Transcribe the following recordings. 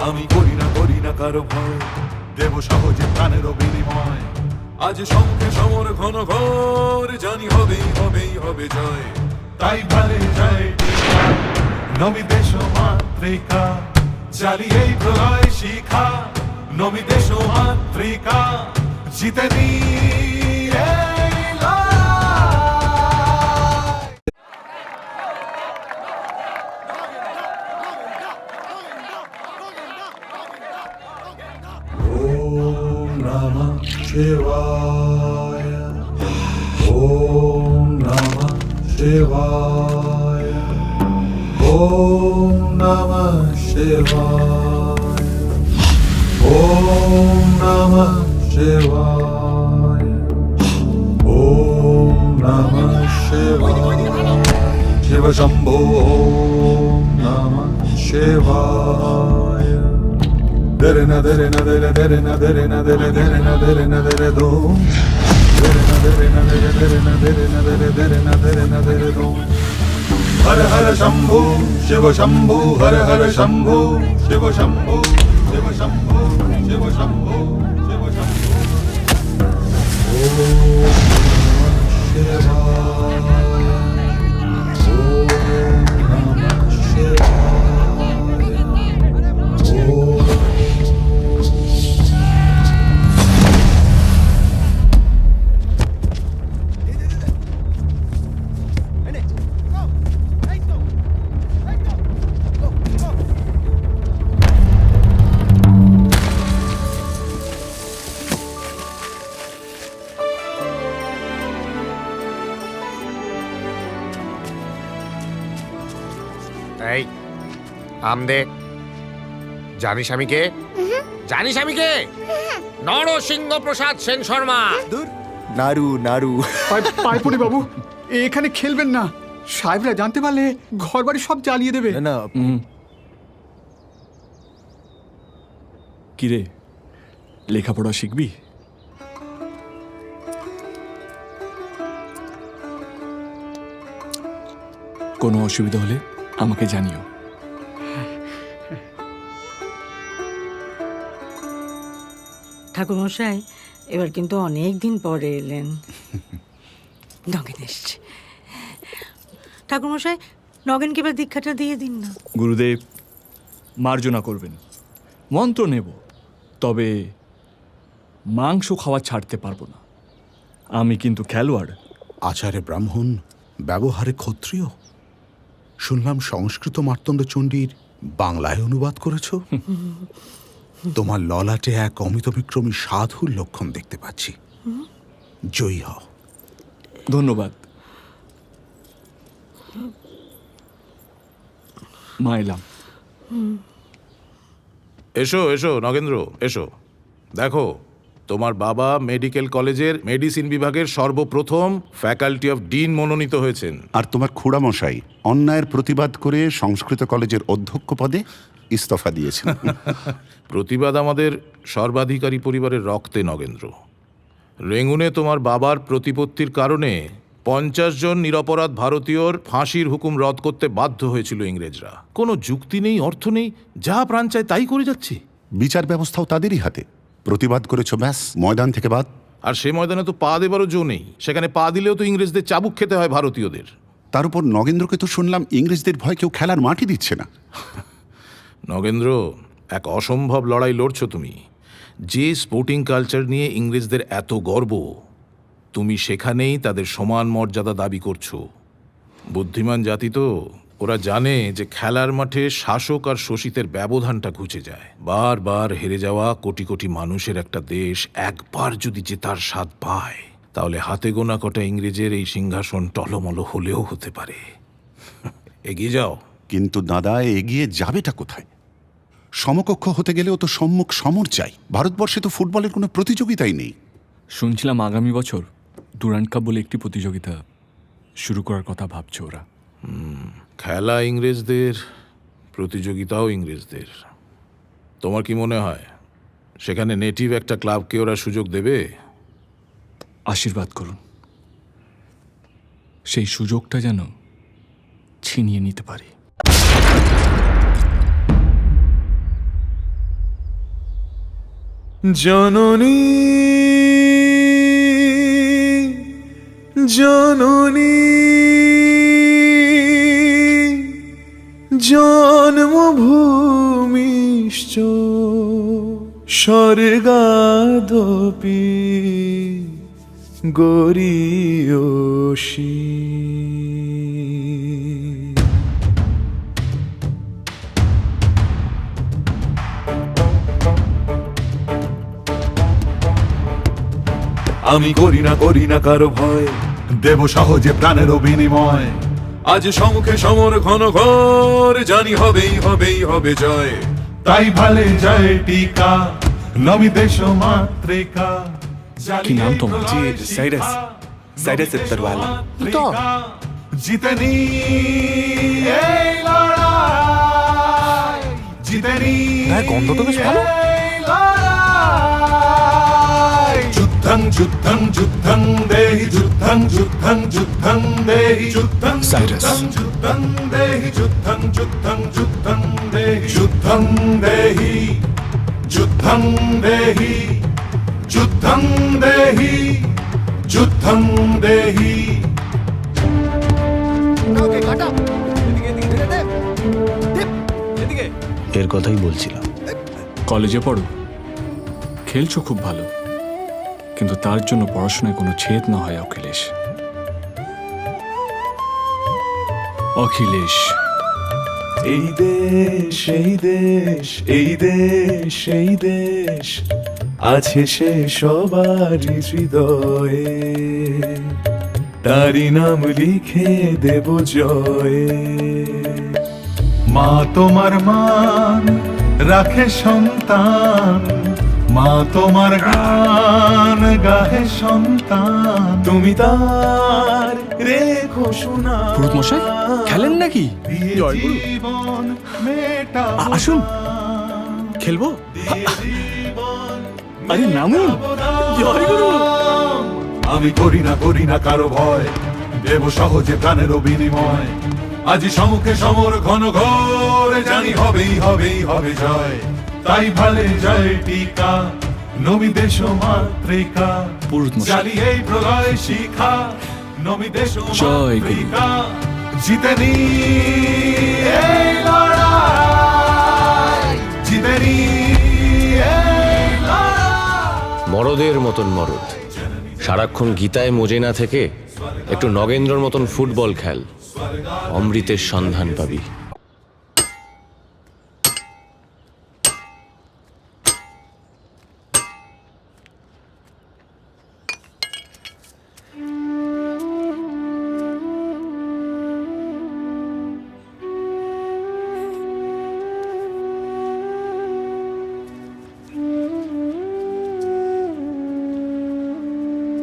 আমি করি না কারো ভয়, দেব সহজে প্রাণেরও বিনিময়। আজ শঙ্খে সমর ঘন ঘোর, জানি হবে জয়। তাই ভালে যায় নবী দেশ মাতৃকা, চালিয়ে প্রলয় শিখা। নবী দেশ মাতৃকা, জিতে নিয়ে शिवाय ओम नमः शिवाय ओम नमः शिवाय ओम नमः शिवाय ओम नमः शिवाय शिव शंभो ओम नमः शिवाय dere na dere na dere dere na dere na dere dere na dere na dere do dere na dere na dere dere na dere na dere dere na dere na dere do har har shambhu shiva shambhu har har shambhu shiva shambhu shiva shambhu shiva shambhu shiva shambhu om shiva এই আমদে, জানিস আমি কে? জানিস আমি কে? নরসিংহ প্রসাদ সেন শর্মা। নারু নারু পাইপুরি বাবু, এখানে খেলবেন না, সাহেবরা জানতে পারলে ঘর বাড়ি সব জ্বালিয়ে দেবে। না কিরে, লেখাপড়া শিখবি? কোনো অসুবিধা হলে আমাকে জানিও। ঠাকুরমশাই, এবার কিন্তু অনেক দিন পরে এলেন। নগেন এসছে। ঠাকুরমশাই, নগেনকে এবার দীক্ষাটা দিয়ে দিন না। গুরুদেব মার্জনা করবেন, মন্ত্র নেব, তবে মাংস খাওয়া ছাড়তে পারবো না। আমি কিন্তু খেলোয়াড়। আচারে ব্রাহ্মণ, ব্যবহারে ক্ষত্রিয়। শুনলাম সংস্কৃত মার্তণ্ড চণ্ডীর বাংলায় অনুবাদ করেছ। তোমার ললাটে এক অমিতবিক্রমী সাধুর লক্ষণ দেখতে পাচ্ছি। জয়ী হও। ধন্যবাদ। মা এলাম। এসো এসো নগেন্দ্র, এসো। দেখো, তোমার বাবা মেডিকেল কলেজের মেডিসিন বিভাগের সর্বপ্রথম ফ্যাকাল্টি অফ ডিন মনোনীত হয়েছেন। আর তোমার খুড়ামশাই অন্যায়ের প্রতিবাদ করে সংস্কৃত কলেজের অধ্যক্ষ পদে ইস্তফা দিয়েছেন। প্রতিবাদ আমাদের সর্বাধিকারী পরিবারের রক্তে নগেন্দ্র। রেঙ্গুনে তোমার বাবার প্রতিপত্তির কারণে 50 জন নিরপরাধ ভারতীয়র ফাঁসির হুকুম রদ করতে বাধ্য হয়েছিল ইংরেজরা। কোনো যুক্তি নেই, অর্থ নেই, যা প্রাণ চায় তাই করে যাচ্ছে। বিচার ব্যবস্থাও তাদেরই হাতে। প্রতিবাদ করেছ, ব্যাস, ময়দান থেকে বাদ। আর সে ময়দানে তো পা দেবারও জো নেই। সেখানে পা দিলেও তো ইংরেজদের চাবুক খেতে হয় ভারতীয়দের। তার উপর নগেন্দ্রকে তো শুনলাম ইংরেজদের ভয় কেউ খেলার মাটি দিচ্ছে না। নগেন্দ্র, এক অসম্ভব লড়াই লড়ছো তুমি। যে স্পোর্টিং কালচার নিয়ে ইংরেজদের এত গর্ব, তুমি সেখানেই তাদের সমান মর্যাদা দাবি করছো। বুদ্ধিমান জাতি তো, ওরা জানে যে খেলার মাঠে শাসক আর শোষিতের ব্যবধানটা ঘুচে যায়। বারবার হেরে যাওয়া কোটি কোটি মানুষের একটা দেশ একবার যদি জেতার স্বাদ পায়, তাহলে হাতে গোনা কটা ইংরেজের এই সিংহাসন টলমল হলেও হতে পারে। এগিয়ে যাও। কিন্তু দাদা, এগিয়ে যাবেটা কোথায়? সমকক্ষ হতে গেলেও তো সম্মুখ সমর চাই। ভারতবর্ষে তো ফুটবলের কোনো প্রতিযোগিতাই নেই। শুনছিলাম আগামী বছর ডুরান্ড কাপ বলে একটি প্রতিযোগিতা শুরু করার কথা ভাবছে ওরা। খেলা ইংরেজদের, প্রতিযোগিতাও ইংরেজদের। তোমার কি মনে হয় সেখানে নেটিভ একটা ক্লাবকে ওরা সুযোগ দেবে? আশীর্বাদ করুন, সেই সুযোগটা যেন ছিনিয়ে নিতে পারি। জননী জননী জন্মভূমিশ্চ স্বর্গাদপি গরীয়সী। আমি করি না কারো ভয়, দেব সহজে প্রাণের বিনিময়। আজ সম্মুখে সমর ঘন ঘর, জানি হবেই হবেই হবে জয়। তাই ভালে জয় টিকা, নবী দেশ মাতৃকা। কি নাম তোমার? জি, সাইরাস। সাইরাস ইত্তারওয়ালা। জিতনি এই লড়াই, জিতনি গন্ধ তো বেশ ভালো। এই লড়াই। যুদ্ধং যুদ্ধং যুদ্ধং দেহি, যুদ্ধং যুদ্ধং যুদ্ধং দেহি, যুদ্ধং সাইরাস। যুদ্ধং দেহি, যুদ্ধং যুদ্ধং যুদ্ধং দেহি, যুদ্ধং দেহি, যুদ্ধং দেহি, যুদ্ধং দেহি, যুদ্ধং দেহি। এর কথাই বলছিলাম। কলেজে পড়ো, খেলছো খুব ভালো, কিন্তু তার জন্য পড়াশোনায় কোনো ছেদ না হয় অখিলেশ। অখিলেশ, এই দেশ এই দেশ এই দেশ এই দেশ আছে সে সবারই হৃদয়ে, তারি নাম লিখে দেব জয়ে। মা তোমার মান রাখে সন্তান, মা তোমার গান গাহে সন্তান, তুমি তার রেখো শোনা। পুরুত মশাই খেলেন নাকি? জীবন মেটাবো আসুন, না, খেলবো। জীবন আরে নামুন। জয় গুরু। আমি করি না কারো ভয়, দেব সহজে প্রাণের বিনিময়। আজি সম্মুখে সমর ঘন ঘোর, জানি হবেই হবেই হবে জয়। তাই ভালে জয় টিকা, নবী দেশ মাতৃকা। পুরুত মশাই। জালি এই প্রলয় শিখা, নবী দেশ জয় গুরু। মাতৃকা। জিতেনি এই লড়াই, জিতেনি এই লড়াই। মরদের মতন মরদ, সারাক্ষণ গীতায় মজে না থেকে একটু নগেন্দ্রর মতন ফুটবল খেল, অমৃতের সন্ধান পাবি।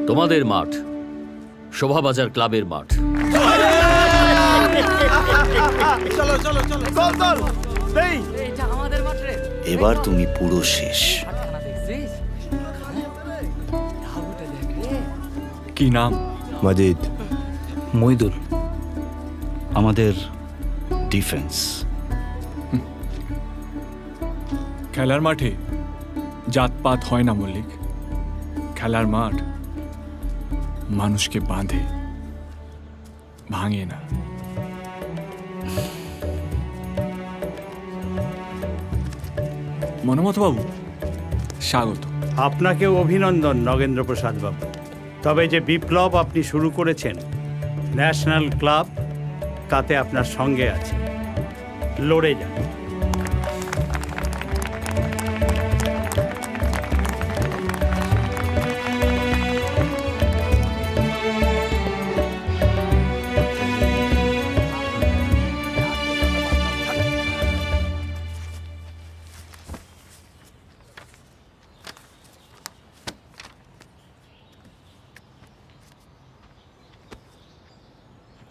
তোমাদের মাঠ শোভাবাজার ক্লাবের মাঠ। এবার তুমি পুরো শেষ। কি নাম? মাজিদ। মইদুল। আমাদের ডিফেন্স। খেলার মাঠে জাতপাত হয় না মল্লিক, খেলার মাঠ মানুষকে বাঁধে, ভাঙে না। মনোমত বাবু, স্বাগত। আপনাকেও অভিনন্দন নগেন্দ্র প্রসাদ বাবু। তবে যে বিপ্লব আপনি শুরু করেছেন ন্যাশনাল ক্লাব, তাতে আপনার সঙ্গে আছে, লড়ে যান।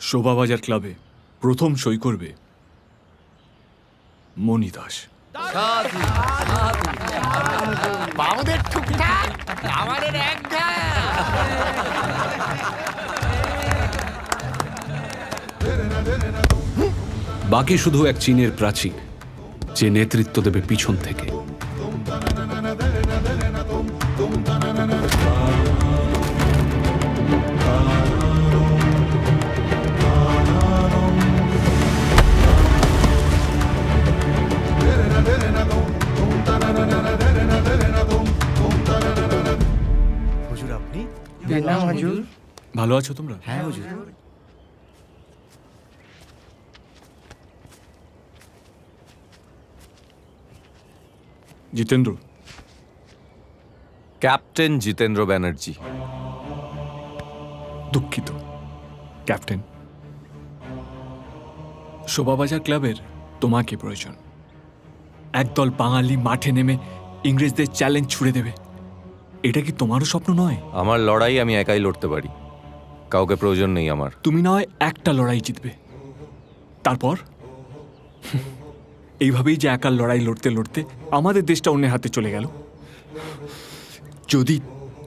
শোভাবাজার ক্লাবে প্রথম সই করবে মণি দাস। বাবুদের টুকটাক, আমাদের এক বাকি শুধু এক চীনের প্রাচীর, যে নেতৃত্ব দেবে পিছন থেকে। ভালো আছো তোমরা? জিতেন্দ্র। ক্যাপ্টেন জিতেন্দ্র ব্যানার্জি। দুঃখিত ক্যাপ্টেন। শোভাবাজার ক্লাবের তোমাকে প্রয়োজন। একদল বাঙালি মাঠে নেমে ইংরেজদের চ্যালেঞ্জ ছুড়ে দেবে, এটা কি তোমারও স্বপ্ন নয়? আমার লড়াই আমি একাই লড়তে পারি, কাউকে প্রয়োজন নেই আমার। তুমি নয় একটা লড়াই জিতবে, তারপর এইভাবেই যে একার লড়াই লড়তে লড়তে আমাদের দেশটা অন্যের হাতে চলে গেল। যদি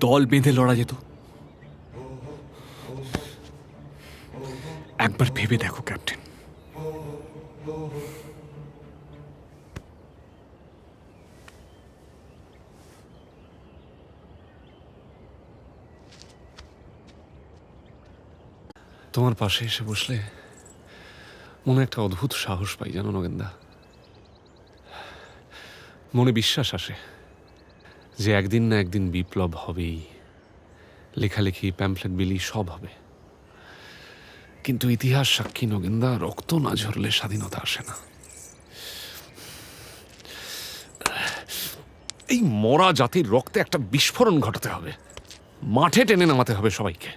দল বেঁধে লড়া যেত। একবার ভেবে দেখো ক্যাপ্টেন। তোমার পাশে এসে বসলে মনে একটা অদ্ভুত সাহস পাই, জানো নগেনদা। মনে বিশ্বাস আসে যে একদিন না একদিন বিপ্লব হবেই, লেখালেখি প্যাম্পলেট বিলি সব হবে। কিন্তু ইতিহাস সাক্ষী নগেনদা, রক্ত না ঝরলে স্বাধীনতা আসে না। এই মরা জাতির রক্তে একটা বিস্ফোরণ ঘটাতে হবে, মাঠে টেনে নামাতে হবে সবাইকে।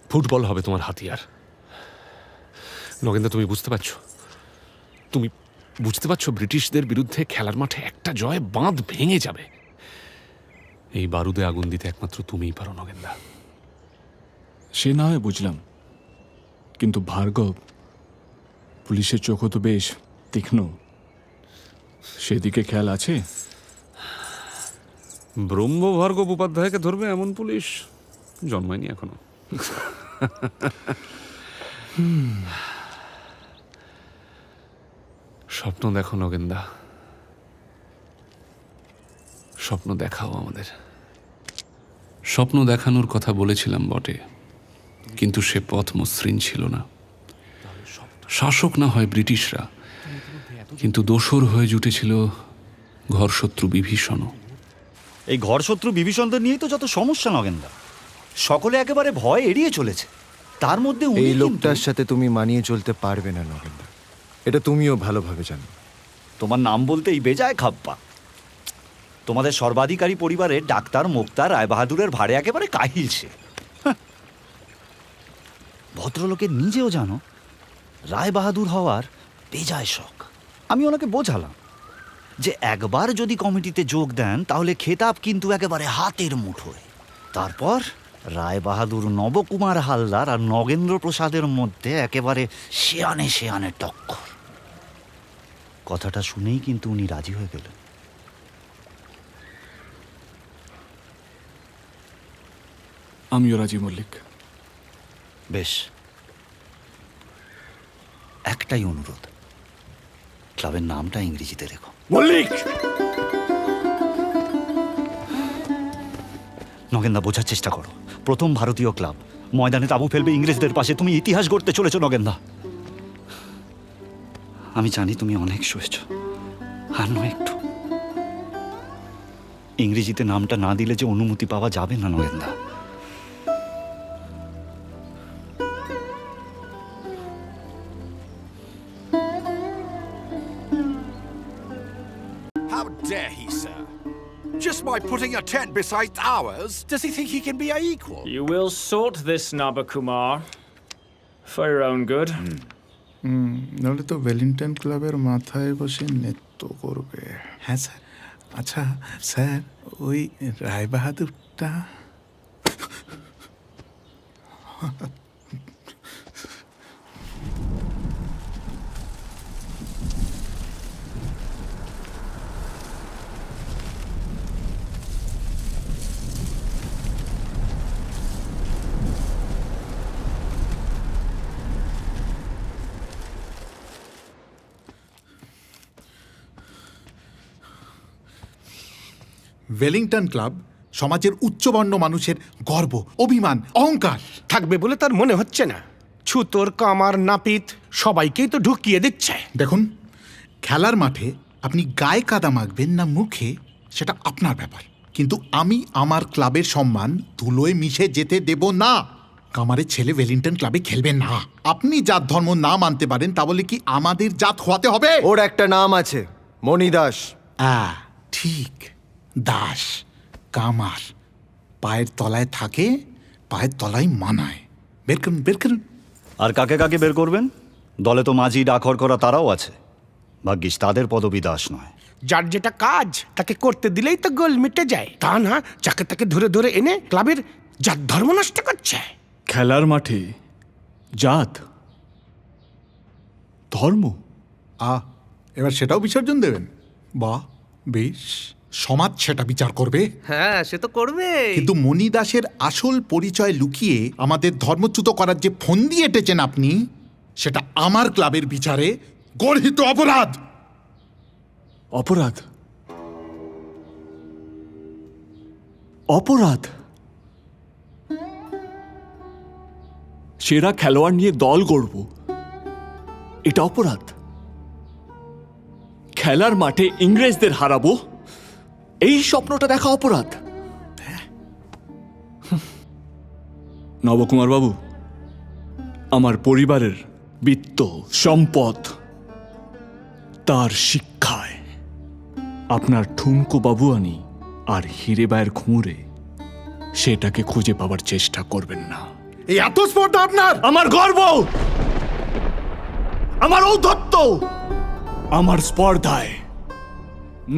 ফুটবল হবে তোমার হাতিয়ার। নগেন্দা, তুমি বুঝতে পারছো? তুমি বুঝতে পারছো ব্রিটিশদের বিরুদ্ধে খেলার মাঠে একটা জয় বাঁধ ভেঙে যাবে। এই বারুদে আগুন দিতে একমাত্র তুমিই পারো নগেন্দা। সে না হয় বুঝলাম, কিন্তু ভার্গব, পুলিশের চোখও তো বেশ তীক্ষ্ণ, সেদিকে খেয়াল আছে? ব্রহ্ম ভার্গব উপাধ্যায়কে ধরবে এমন পুলিশ জন্মায়নি এখনো। স্বপ্ন দেখো নগেন্দা, স্বপ্ন দেখাও আমাদের। স্বপ্ন দেখানোর কথা বলেছিলাম বটে, কিন্তু সে পথ মসৃণ ছিল না। শাসক না হয় ব্রিটিশরা, কিন্তু দোসর হয়ে জুটেছিল ঘরশত্রু বিভীষণও। এই ঘরশত্রু বিভীষণদের নিয়েই তো যত সমস্যা নগেনদা। সকলে একেবারে ভয় এড়িয়ে চলেছে, তার মধ্যে এই লোকটার সাথে তুমি মানিয়ে চলতে পারবে না নগেন্দা, এটা তুমিও ভালোভাবে জানো। তোমার নাম বলতেই বেজায় খাপ্পা। তোমাদের সর্বাধিকারী পরিবারের ডাক্তার মোক্তার রায়বাহাদুরের ভাড়ে একেবারে কাহিল সে। ভদ্রলোকের নিজেও জানো রায়বাহাদুর হওয়ার বেজায় শখ। আমি ওনাকে বোঝালাম যে একবার যদি কমিটিতে যোগ দেন তাহলে খেতাব কিন্তু একেবারে হাতের মুঠোয়। তারপর রায়বাহাদুর নবকুমার হালদার আর নগেন্দ্র প্রসাদের মধ্যে একেবারে শেয়ানে শেয়ানে টক্কর। কথাটা শুনেই কিন্তু উনি রাজি হয়ে গেলেন। আমিও রাজি মল্লিক। বেশ, একটাই অনুরোধ, ক্লাবের নামটা ইংরেজিতে লেখো। মল্লিক, নগেন্দা, বোঝার চেষ্টা করো। প্রথম ভারতীয় ক্লাব ময়দানে তাঁবু ফেলবে ইংরেজদের পাশে। তুমি ইতিহাস গড়তে চলেছ নগেন্দা। আমি জানি তুমি অনেক সয়েছ, আর নয় একটু। ইংরেজিতে নামটা না দিলে যে অনুমতি পাওয়া যাবে না নগেন্দা। How dare he, sir? Just by putting a tent beside ours, does he think he can be our equal? You will sort this, Nabakumar, for your own good. নাহলে তো ওয়েলিংটন ক্লাবের মাথায় বসে নৃত্য করবে। হ্যাঁ স্যার। আচ্ছা স্যার, ওই রায়বাহাদুরটা ওয়েলিংটন ক্লাব সমাজের উচ্চবর্ণ মানুষের গর্ব, অভিমান, অহংকার থাকবে বলে তার মনে হচ্ছে না। ছুতোর, কামার, নাপিত সবাইকেই তো ঢুকিয়ে দিচ্ছে। দেখুন, খেলার মাঠে আপনি গায়ে কাদা মাখবেন না মুখে, সেটা আপনার ব্যাপার। কিন্তু আমি আমার ক্লাবের সম্মান ধুলোয় মিশে যেতে দেব না। কামারের ছেলে ওয়েলিংটন ক্লাবে খেলবে না। আপনি জাত ধর্ম না মানতে পারেন, তা বলে কি আমাদের জাত হওয়াতে হবে? ওর একটা নাম আছে, মণি দাস। ঠিক, দাস কামার পায়ের তলায় থাকে, পায়ের তলায় মানায়। বের করুন, বের করুন। আর কাকে কাকে বের করবেন? দলে তো মাঝি ডাকর করা তারাও আছে, ভাগ্যিস তাদের পদবি দাস নয়। যার যেটা কাজ তাকে করতে দিলেই তো গোল মিটে যায়, তা না যাকে তাকে ধরে ধরে এনে ক্লাবের জাত ধর্ম নষ্ট করছে। খেলার মাঠে জাত ধর্ম, এবার সেটাও বিসর্জন দেবেন? বাহ, বেশ। সমাজ সেটা বিচার করবে। হ্যাঁ, সে তো করবে। কিন্তু মণি দাসের আসল পরিচয় লুকিয়ে আমাদের ধর্মচ্যুত করার যে ফন্দি এঁটেছেন আপনি, সেটা আমার ক্লাবের বিচারে গর্হিত অপরাধ। অপরাধ? অপরাধ? সেরা খেলোয়াড় নিয়ে দল গড়ব, এটা অপরাধ? খেলার মাঠে ইংরেজদের হারাবো, এই স্বপ্নটা দেখা অপরাধ? নবকুমার বাবু, আমার পরিবারের বিত্ত সম্পদ তার শিক্ষায় আপনার ঠুনকো বাবুয়ানি আর হিরেবাইয়ের খুঁড়ে সেটাকে খুঁজে পাওয়ার চেষ্টা করবেন না। এই এত স্পর্ধা আপনার? আমার গর্ব, আমার ঔদ্ধত্য, আমার স্পর্ধায়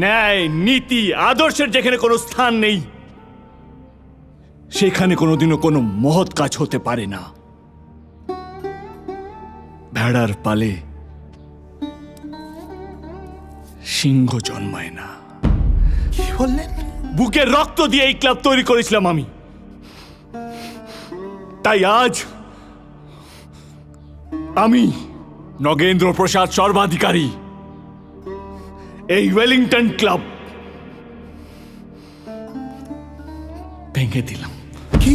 ন্যায় নীতি আদর্শের যেখানে কোনো স্থান নেই, সেখানে কোনোদিনও কোনো মহৎ কাজ হতে পারে না। ভেড়ার পালে সিংহ জন্মায় না। কি বললেন? বুকের রক্ত দিয়ে এই ক্লাব তৈরি করেছিলাম আমি, তাই আজ আমি নগেন্দ্র প্রসাদ সর্বাধিকারী এই ওয়েলিংটন ক্লাব ভেঙে দিলাম। কি?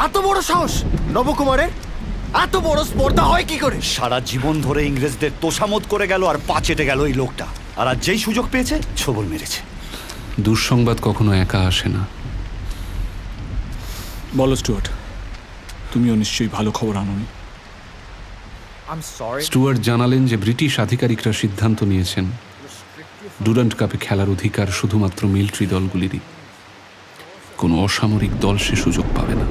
এত বড় সাহস নবকুমারের? এত বড় স্পর্ধা হয় কি করে? সারা জীবন ধরে ইংরেজদের তোষামত করে গেল আর পা চেটে গেল এই লোকটা, আর আজ যেই সুযোগ পেয়েছে ছবল মেরেছে। দুঃসংবাদ কখনো একা আসে না। বলো স্টুয়ার্ট, তুমিও নিশ্চয়ই ভালো খবর আনোনি। স্টুয়ার্ট জানালেন যে ব্রিটিশ আধিকারিকরা সিদ্ধান্ত নিয়েছেন ডুরান্ট কাপে খেলার অধিকার শুধুমাত্র মিলিটারি দলগুলিরই, কোনো অসামরিক দল সে সুযোগ পাবে না।